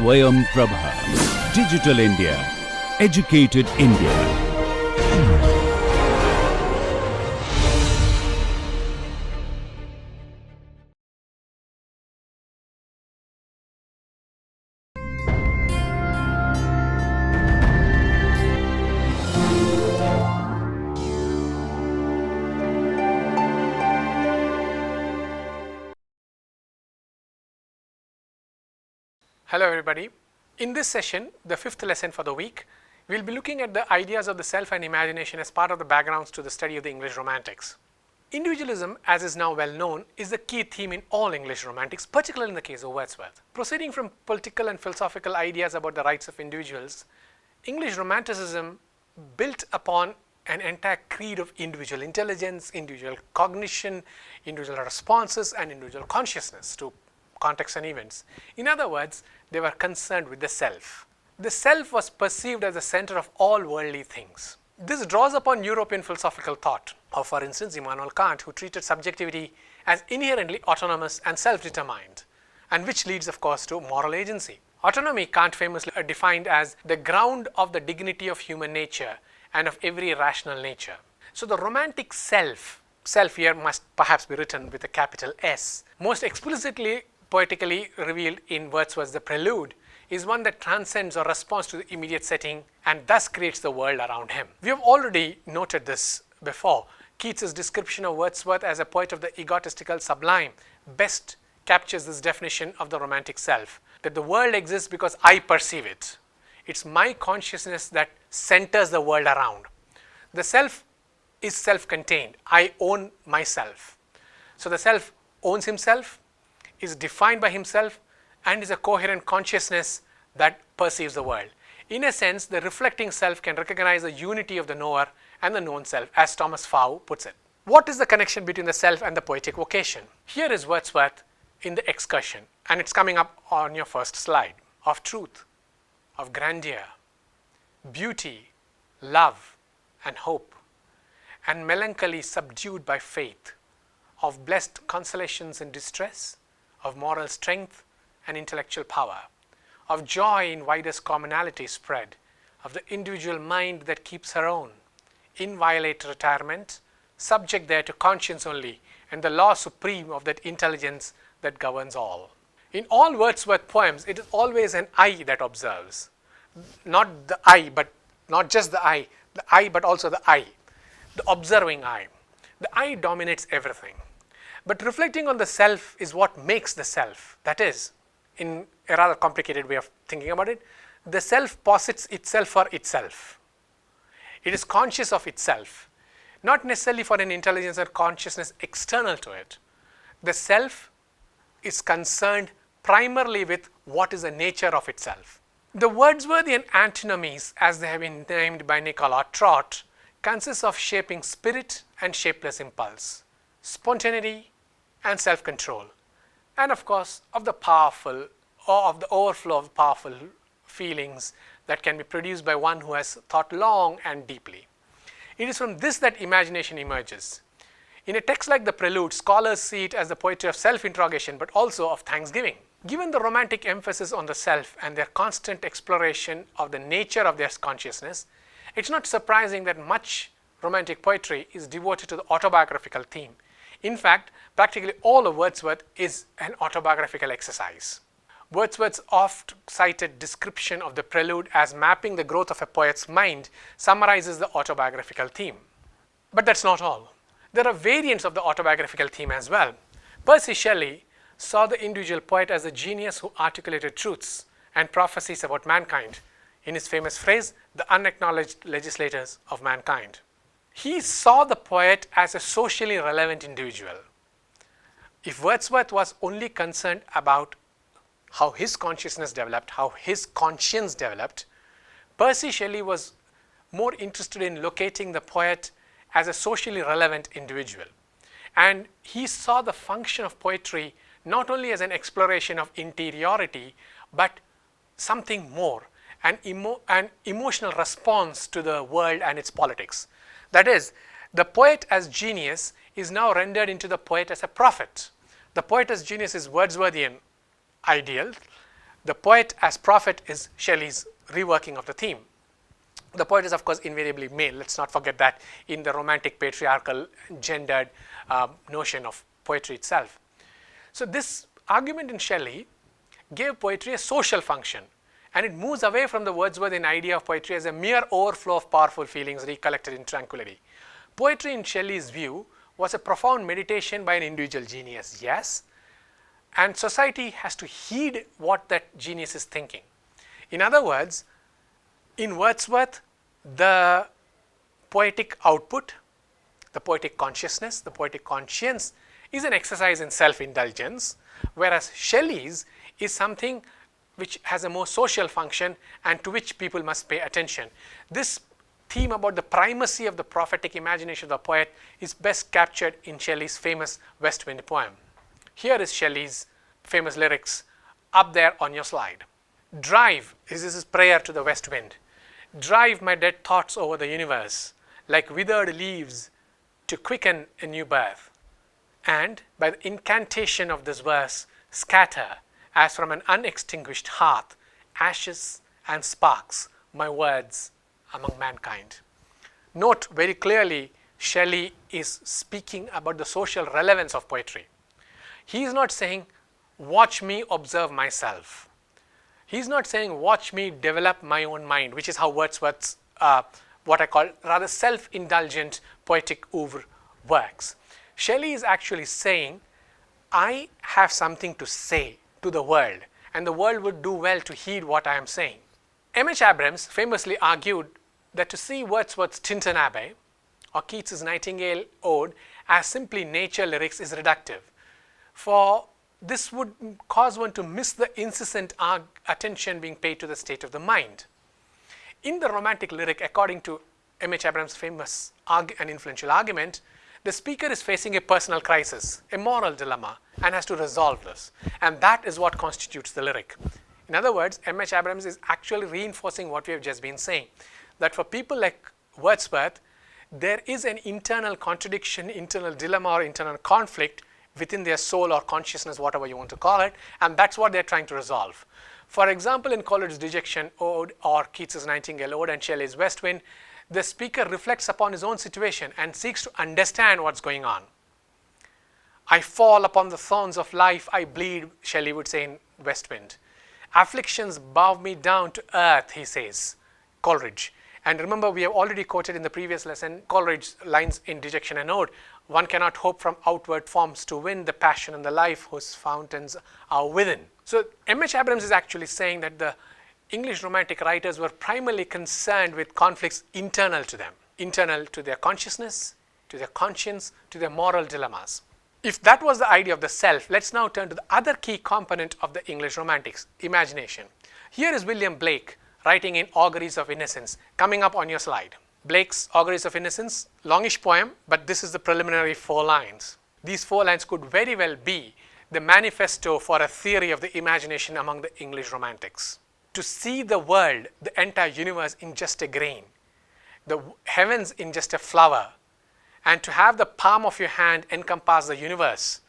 Swayam Prabha. Digital India. Educated India. Hello everybody. In this session, the fifth lesson for the week, we will be looking at the ideas of the self and imagination as part of the backgrounds to the study of the English Romantics. Individualism, as is now well known, is the key theme in all English Romantics, particularly in the case of Wordsworth. Proceeding from political and philosophical ideas about the rights of individuals, English Romanticism built upon an entire creed of individual intelligence, individual cognition, individual responses and individual consciousness to context and events. In other words, they were concerned with the self. The self was perceived as the center of all worldly things. This draws upon European philosophical thought of, for instance, Immanuel Kant, who treated subjectivity as inherently autonomous and self-determined, and which leads, of course, to moral agency. Autonomy, Kant famously defined as the ground of the dignity of human nature and of every rational nature. So the romantic self here must perhaps be written with a capital S, most explicitly poetically revealed in Wordsworth's The Prelude, is one that transcends or responds to the immediate setting and thus creates the world around him. We have already noted this before. Keats's description of Wordsworth as a poet of the egotistical sublime best captures this definition of the romantic self, that the world exists because I perceive it. It's my consciousness that centers the world around. The self is self-contained. I own myself. So the self owns himself, is defined by himself, and is a coherent consciousness that perceives the world. In a sense, the reflecting self can recognize the unity of the knower and the known self, as Thomas Faw puts it. What is the connection between the self and the poetic vocation? Here is Wordsworth in the excursion, and it's coming up on your first slide. Of truth, of grandeur, beauty, love, and hope, and melancholy subdued by faith, of blessed consolations in distress, of moral strength and intellectual power, of joy in widest commonality spread, of the individual mind that keeps her own, inviolate retirement, subject there to conscience only, and the law supreme of that intelligence that governs all. In all Wordsworth poems, it is always an I that observes. Not the I, but not just the I, but also the I, the observing I. The I dominates everything. But reflecting on the self is what makes the self. That is, in a rather complicated way of thinking about it, the self posits itself for itself. It is conscious of itself, not necessarily for an intelligence or consciousness external to it. The self is concerned primarily with what is the nature of itself. The Wordsworthian antinomies, as they have been named by Nicola Trott, consist of shaping spirit and shapeless impulse, spontaneity and self-control, and of course of the powerful or of the overflow of powerful feelings that can be produced by one who has thought long and deeply. It is from this that imagination emerges. In a text like The Prelude, scholars see it as the poetry of self-interrogation but also of thanksgiving. Given the romantic emphasis on the self and their constant exploration of the nature of their consciousness, it's not surprising that much romantic poetry is devoted to the autobiographical theme. In fact, practically all of Wordsworth is an autobiographical exercise. Wordsworth's oft-cited description of the prelude as mapping the growth of a poet's mind summarizes the autobiographical theme. But that's not all. There are variants of the autobiographical theme as well. Percy Shelley saw the individual poet as a genius who articulated truths and prophecies about mankind, in his famous phrase, the unacknowledged legislators of mankind. He saw the poet as a socially relevant individual. If Wordsworth was only concerned about how his consciousness developed, how his conscience developed, Percy Shelley was more interested in locating the poet as a socially relevant individual. And he saw the function of poetry not only as an exploration of interiority, but something more, an emotional response to the world and its politics. That is, the poet as genius is now rendered into the poet as a prophet. The poet as genius is Wordsworthian ideal. The poet as prophet is Shelley's reworking of the theme. The poet is, of course, invariably male. Let's not forget that in the romantic, patriarchal, gendered notion of poetry itself. So this argument in Shelley gave poetry a social function, and it moves away from the Wordsworthian idea of poetry as a mere overflow of powerful feelings recollected in tranquility. Poetry in Shelley's view was a profound meditation by an individual genius, yes, and society has to heed what that genius is thinking. In other words, in Wordsworth, the poetic output, the poetic consciousness, the poetic conscience is an exercise in self-indulgence, whereas Shelley's is something which has a more social function and to which people must pay attention. This theme about the primacy of the prophetic imagination of the poet is best captured in Shelley's famous West Wind poem. Here is Shelley's famous lyrics up there on your slide. Drive, this is his prayer to the west wind. Drive my dead thoughts over the universe like withered leaves to quicken a new birth. And by the incantation of this verse, scatter as from an unextinguished hearth ashes and sparks my words among mankind. Note very clearly, Shelley is speaking about the social relevance of poetry. He is not saying, watch me observe myself. He is not saying, watch me develop my own mind, which is how Wordsworth's what I call rather self-indulgent poetic oeuvre works. Shelley is actually saying, I have something to say to the world, and the world would do well to heed what I am saying. M.H. Abrams famously argued that to see Wordsworth's Tintern Abbey or Keats's Nightingale Ode as simply nature lyrics is reductive, for this would cause one to miss the incessant attention being paid to the state of the mind. In the romantic lyric, according to M.H. Abrams' famous and influential argument, the speaker is facing a personal crisis, a moral dilemma, and has to resolve this. And that is what constitutes the lyric. In other words, M.H. Abrams is actually reinforcing what we have just been saying, that for people like Wordsworth, there is an internal contradiction, internal dilemma, or internal conflict within their soul or consciousness, whatever you want to call it, and that's what they're trying to resolve. For example, in Coleridge's Dejection Ode or Keats's Nightingale Ode and Shelley's West Wind, the speaker reflects upon his own situation and seeks to understand what's going on. I fall upon the thorns of life, I bleed, Shelley would say in West Wind. Afflictions bow me down to earth, he says, Coleridge. And remember, we have already quoted in the previous lesson Coleridge's lines in Dejection and Ode. One cannot hope from outward forms to win the passion and the life whose fountains are within. So M.H. Abrams is actually saying that the English Romantic writers were primarily concerned with conflicts internal to them, internal to their consciousness, to their conscience, to their moral dilemmas. If that was the idea of the self, let's now turn to the other key component of the English Romantics, imagination. Here is William Blake writing in Auguries of Innocence, coming up on your slide. Blake's Auguries of Innocence, longish poem, but this is the preliminary 4 lines. These 4 lines could very well be the manifesto for a theory of the imagination among the English Romantics. To see the world, the entire universe in just a grain, the heavens in just a flower, and to have the palm of your hand encompass the universe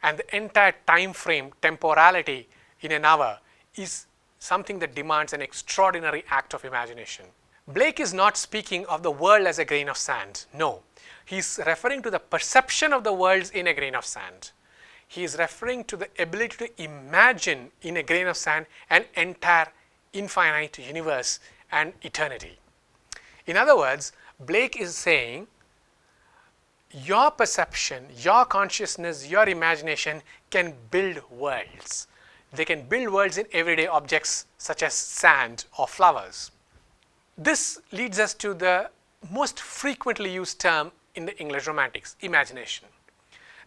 and the entire time frame, temporality in an hour is something that demands an extraordinary act of imagination. Blake is not speaking of the world as a grain of sand. No, he is referring to the perception of the worlds in a grain of sand. He is referring to the ability to imagine in a grain of sand an entire infinite universe and eternity. In other words, Blake is saying your perception, your consciousness, your imagination can build worlds. They can build worlds in everyday objects such as sand or flowers. This leads us to the most frequently used term in the English Romantics, imagination.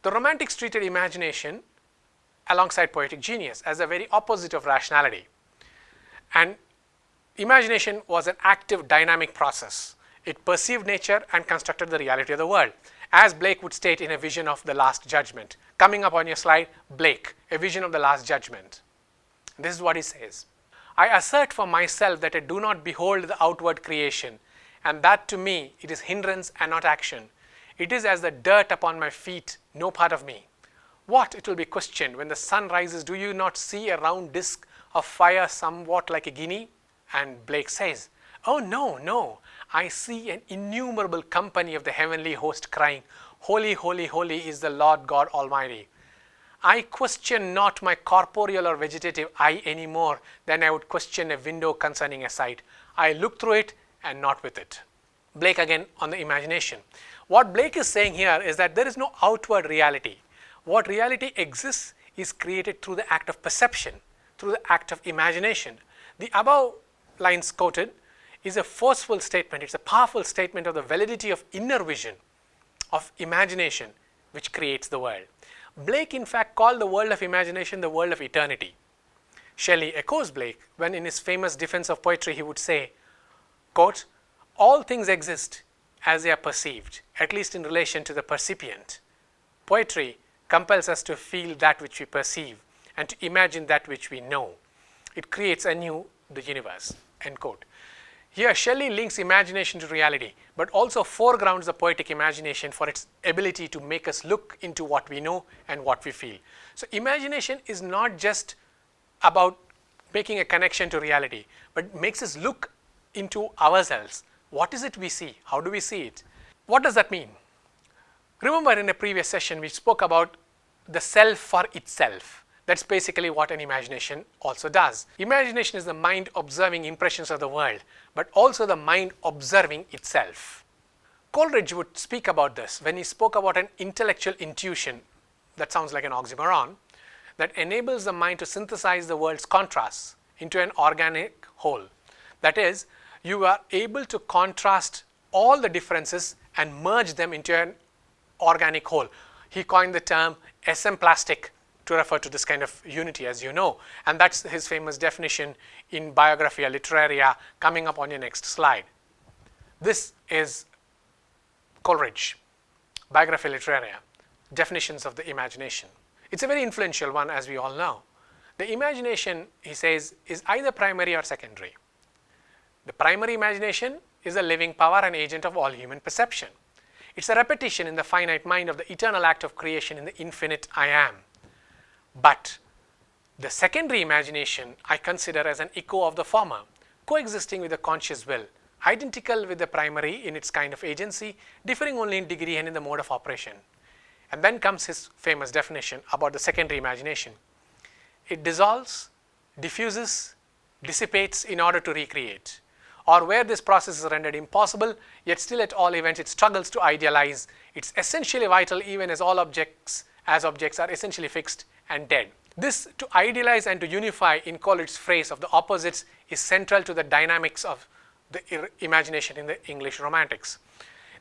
The Romantics treated imagination alongside poetic genius as the very opposite of rationality. And imagination was an active, dynamic process. It perceived nature and constructed the reality of the world, as Blake would state in A Vision of the Last Judgment. Coming up on your slide, Blake, A Vision of the Last Judgment. This is what he says. I assert for myself that I do not behold the outward creation, and that to me it is hindrance and not action. It is as the dirt upon my feet, no part of me. What, it will be questioned, when the sun rises, do you not see a round disk of fire somewhat like a guinea? And Blake says, oh no, no, I see an innumerable company of the heavenly host crying, holy, holy, holy is the Lord God Almighty. I question not my corporeal or vegetative eye any more than I would question a window concerning a sight. I look through it and not with it. Blake again on the imagination. What Blake is saying here is that there is no outward reality. What reality exists is created through the act of perception, through the act of imagination. The above lines quoted is a forceful statement. It's a powerful statement of the validity of inner vision, of imagination, which creates the world. Blake in fact called the world of imagination the world of eternity. Shelley echoes Blake when in his famous defense of poetry he would say, quote, all things exist as they are perceived, at least in relation to the percipient. Poetry compels us to feel that which we perceive and to imagine that which we know. It creates anew the universe, end quote. Here Shelley links imagination to reality, but also foregrounds the poetic imagination for its ability to make us look into what we know and what we feel. So imagination is not just about making a connection to reality, but makes us look into ourselves. What is it we see? How do we see it? What does that mean? Remember in a previous session we spoke about the self for itself. That's basically what an imagination also does. Imagination is the mind observing impressions of the world, but also the mind observing itself. Coleridge would speak about this when he spoke about an intellectual intuition, that sounds like an oxymoron, that enables the mind to synthesize the world's contrasts into an organic whole. That is, you are able to contrast all the differences and merge them into an organic whole. He coined the term SM-plastic to refer to this kind of unity, as you know, and that's his famous definition in Biographia Literaria coming up on your next slide. This is Coleridge, Biographia Literaria, definitions of the imagination. It's a very influential one, as we all know. The imagination, he says, is either primary or secondary. The primary imagination is a living power and agent of all human perception. It's a repetition in the finite mind of the eternal act of creation in the infinite I am. But the secondary imagination I consider as an echo of the former, coexisting with the conscious will, identical with the primary in its kind of agency, differing only in degree and in the mode of operation. And then comes his famous definition about the secondary imagination. It dissolves, diffuses, dissipates in order to recreate. Or where this process is rendered impossible, yet still at all events it struggles to idealize. It's essentially vital even as all objects are essentially fixed and dead. This to idealize and to unify, in Coleridge's phrase of the opposites, is central to the dynamics of the imagination in the English Romantics.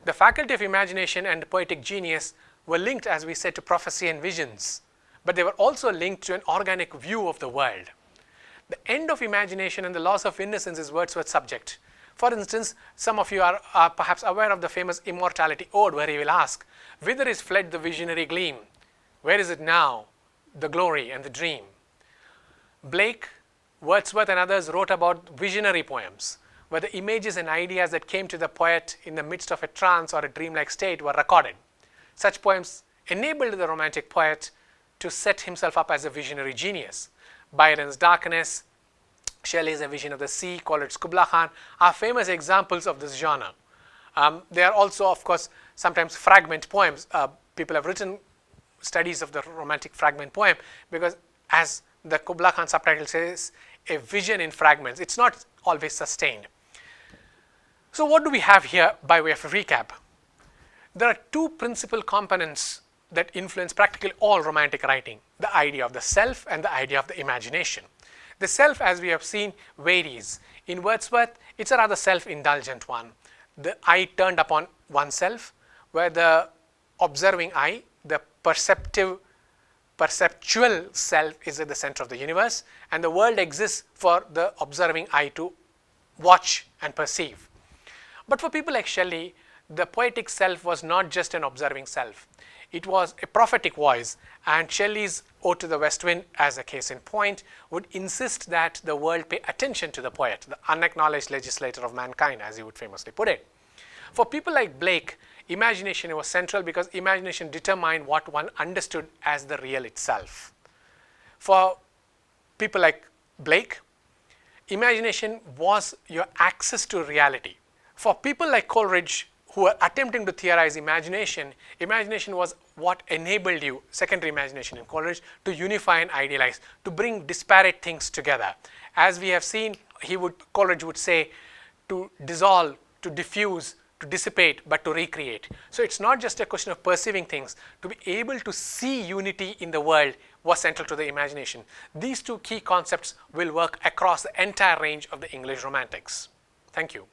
The faculty of imagination and poetic genius were linked, as we said, to prophecy and visions, but they were also linked to an organic view of the world. The end of imagination and the loss of innocence is Wordsworth's subject. For instance, some of you are perhaps aware of the famous Immortality Ode, where he will ask, whither is fled the visionary gleam? Where is it now, the glory and the dream? Blake, Wordsworth and others wrote about visionary poems, where the images and ideas that came to the poet in the midst of a trance or a dreamlike state were recorded. Such poems enabled the romantic poet to set himself up as a visionary genius. Byron's Darkness, Shelley's A Vision of the Sea, Coleridge's Kubla Khan are famous examples of this genre. They are also, of course, sometimes fragment poems. People have written studies of the romantic fragment poem because, as the Kubla Khan subtitle says, a vision in fragments. It's not always sustained. So what do we have here by way of a recap? There are two principal components that influence practically all romantic writing: the idea of the self and the idea of the imagination. The self, as we have seen, varies. In Wordsworth, it's a rather self-indulgent one. The eye turned upon oneself, where the observing eye, the perceptual self, is at the center of the universe, and the world exists for the observing eye to watch and perceive. But for people like Shelley, the poetic self was not just an observing self. It was a prophetic voice, and Shelley's Ode to the West Wind, as a case in point, would insist that the world pay attention to the poet, the unacknowledged legislator of mankind, as he would famously put it. For people like Blake, imagination was central because imagination determined what one understood as the real itself. For people like Blake, imagination was your access to reality. For people like Coleridge, who were attempting to theorize imagination, imagination was what enabled you, secondary imagination in Coleridge, to unify and idealize, to bring disparate things together. As we have seen, Coleridge would say, to dissolve, to diffuse, to dissipate, but to recreate. So it's not just a question of perceiving things. To be able to see unity in the world was central to the imagination. These two key concepts will work across the entire range of the English Romantics. Thank you.